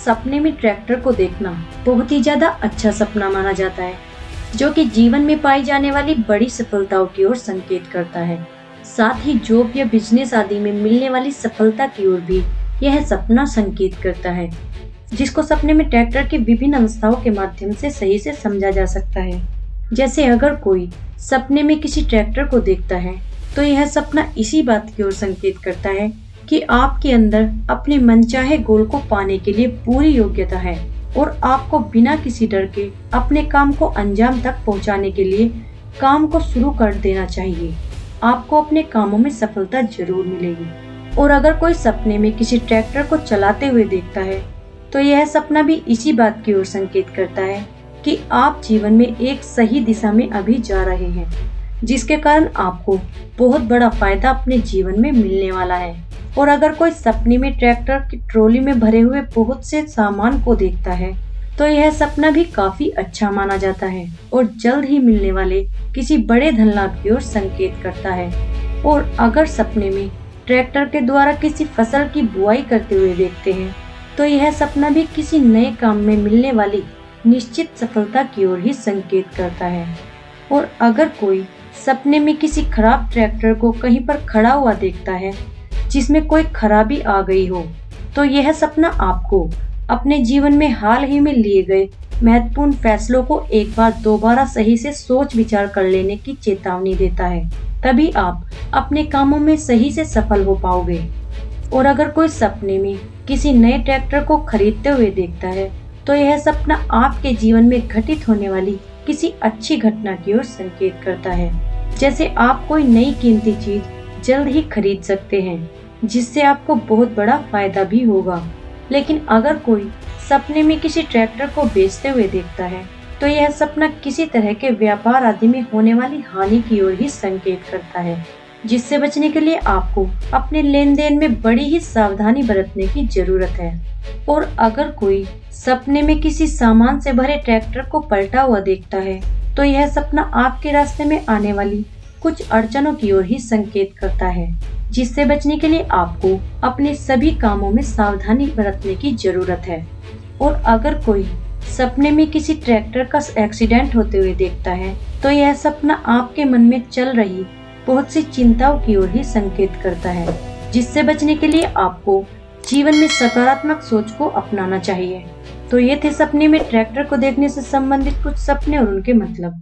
सपने में ट्रैक्टर को देखना बहुत ही ज्यादा अच्छा सपना माना जाता है, जो कि जीवन में पाई जाने वाली बड़ी सफलताओं की ओर संकेत करता है। साथ ही जॉब या बिजनेस आदि में मिलने वाली सफलता की ओर भी यह सपना संकेत करता है, जिसको सपने में ट्रैक्टर की विभिन्न अवस्थाओं के माध्यम से सही से समझा जा सकता है। जैसे अगर कोई सपने में किसी ट्रैक्टर को देखता है, तो यह सपना इसी बात की ओर संकेत करता है कि आपके अंदर अपने मनचाहे गोल को पाने के लिए पूरी योग्यता है और आपको बिना किसी डर के अपने काम को अंजाम तक पहुंचाने के लिए काम को शुरू कर देना चाहिए। आपको अपने कामों में सफलता जरूर मिलेगी। और अगर कोई सपने में किसी ट्रैक्टर को चलाते हुए देखता है, तो यह सपना भी इसी बात की ओर संकेत करता है कि आप जीवन में एक सही दिशा में अभी जा रहे हैं, जिसके कारण आपको बहुत बड़ा फायदा अपने जीवन में मिलने वाला है। और अगर कोई सपने में ट्रैक्टर की ट्रॉली में भरे हुए बहुत से सामान को देखता है, तो यह सपना भी काफी अच्छा माना जाता है और जल्द ही मिलने वाले किसी बड़े धन लाभ की ओर संकेत करता है। और अगर सपने में ट्रैक्टर के द्वारा किसी फसल की बुआई करते हुए देखते हैं, तो यह सपना भी किसी नए काम में मिलने वाली निश्चित सफलता की ओर ही संकेत करता है। और अगर कोई सपने में किसी खराब ट्रैक्टर को कहीं पर खड़ा हुआ देखता है, जिसमें कोई खराबी आ गई हो, तो यह सपना आपको अपने जीवन में हाल ही में लिए गए महत्वपूर्ण फैसलों को एक बार दोबारा सही से सोच विचार कर लेने की चेतावनी देता है। तभी आप अपने कामों में सही से सफल हो पाओगे। और अगर कोई सपने में किसी नए ट्रैक्टर को खरीदते हुए देखता है, तो यह सपना आपके जीवन में घटित होने वाली किसी अच्छी घटना की ओर संकेत करता है। जैसे आप कोई नई कीमती चीज जल्द ही खरीद सकते हैं, जिससे आपको बहुत बड़ा फायदा भी होगा। लेकिन अगर कोई सपने में किसी ट्रैक्टर को बेचते हुए देखता है, तो यह सपना किसी तरह के व्यापार आदि में होने वाली हानि की ओर ही संकेत करता है, जिससे बचने के लिए आपको अपने लेन देन में बड़ी ही सावधानी बरतने की जरूरत है। और अगर कोई सपने में किसी सामान से भरे ट्रैक्टर को पलटा हुआ देखता है, तो यह सपना आपके रास्ते में आने वाली कुछ अड़चनों की ओर ही संकेत करता है, जिससे बचने के लिए आपको अपने सभी कामों में सावधानी बरतने की जरूरत है। और अगर कोई सपने में किसी ट्रैक्टर का एक्सीडेंट होते हुए देखता है, तो यह सपना आपके मन में चल रही बहुत सी चिंताओं की ओर ही संकेत करता है, जिससे बचने के लिए आपको जीवन में सकारात्मक सोच को अपनाना चाहिए। तो ये थे सपने में ट्रैक्टर को देखने से संबंधित कुछ सपने और उनके मतलब।